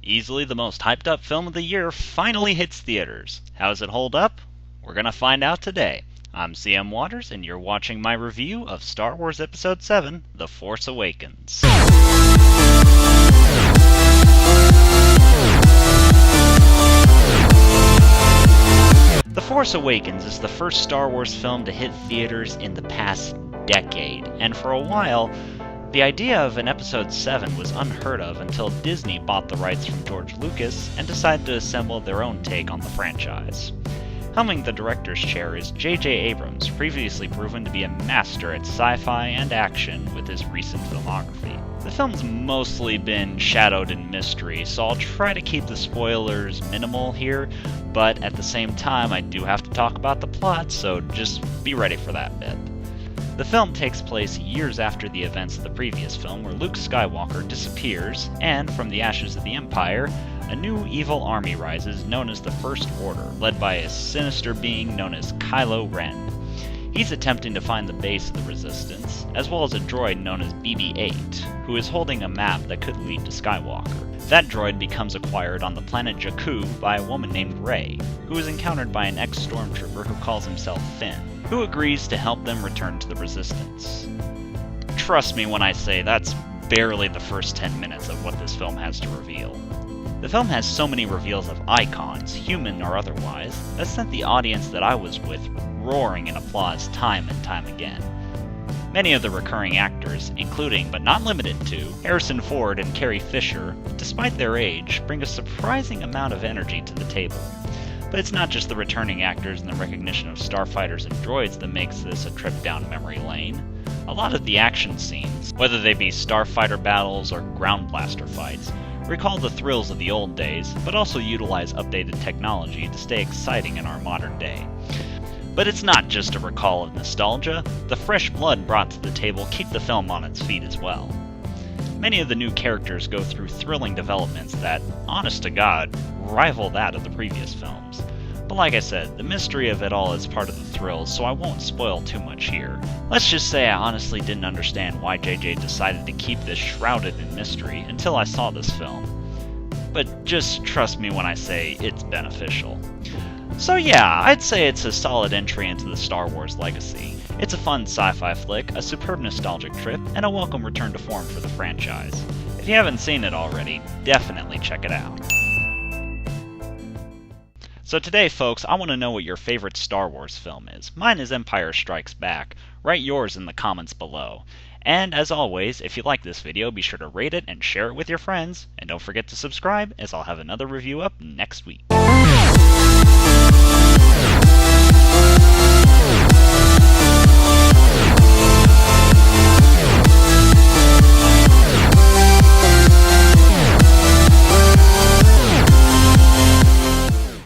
Easily the most hyped up film of the year finally hits theaters. How does it hold up? We're gonna find out today. I'm CM Waters, and you're watching my review of Star Wars Episode VII, The Force Awakens. The Force Awakens is the first Star Wars film to hit theaters in the past decade, and for a while, the idea of an Episode 7 was unheard of until Disney bought the rights from George Lucas and decided to assemble their own take on the franchise. Helming the director's chair is J.J. Abrams, previously proven to be a master at sci-fi and action with his recent filmography. The film's mostly been shadowed in mystery, so I'll try to keep the spoilers minimal here, but at the same time I do have to talk about the plot, so just be ready for that bit. The film takes place years after the events of the previous film, where Luke Skywalker disappears, and from the ashes of the Empire, a new evil army rises known as the First Order, led by a sinister being known as Kylo Ren. He's attempting to find the base of the Resistance, as well as a droid known as BB-8, who is holding a map that could lead to Skywalker. That droid becomes acquired on the planet Jakku by a woman named Rey, who is encountered by an ex-stormtrooper who calls himself Finn, who agrees to help them return to the Resistance. Trust me when I say that's barely the first 10 minutes of what this film has to reveal. The film has so many reveals of icons, human or otherwise, that sent the audience that I was with roaring in applause time and time again. Many of the recurring actors, including but not limited to Harrison Ford and Carrie Fisher, despite their age, bring a surprising amount of energy to the table. But it's not just the returning actors and the recognition of starfighters and droids that makes this a trip down memory lane. A lot of the action scenes, whether they be starfighter battles or ground blaster fights, recall the thrills of the old days, but also utilize updated technology to stay exciting in our modern day. But it's not just a recall of nostalgia, the fresh blood brought to the table keep the film on its feet as well. Many of the new characters go through thrilling developments that, honest to God, rival that of the previous films. But like I said, the mystery of it all is part of the thrill, so I won't spoil too much here. Let's just say I honestly didn't understand why JJ decided to keep this shrouded in mystery until I saw this film. But just trust me when I say it's beneficial. So yeah, I'd say it's a solid entry into the Star Wars legacy. It's a fun sci-fi flick, a superb nostalgic trip, and a welcome return to form for the franchise. If you haven't seen it already, definitely check it out. So today, folks, I want to know what your favorite Star Wars film is. Mine is Empire Strikes Back. Write yours in the comments below. And as always, if you like this video, be sure to rate it and share it with your friends. And don't forget to subscribe, as I'll have another review up next week.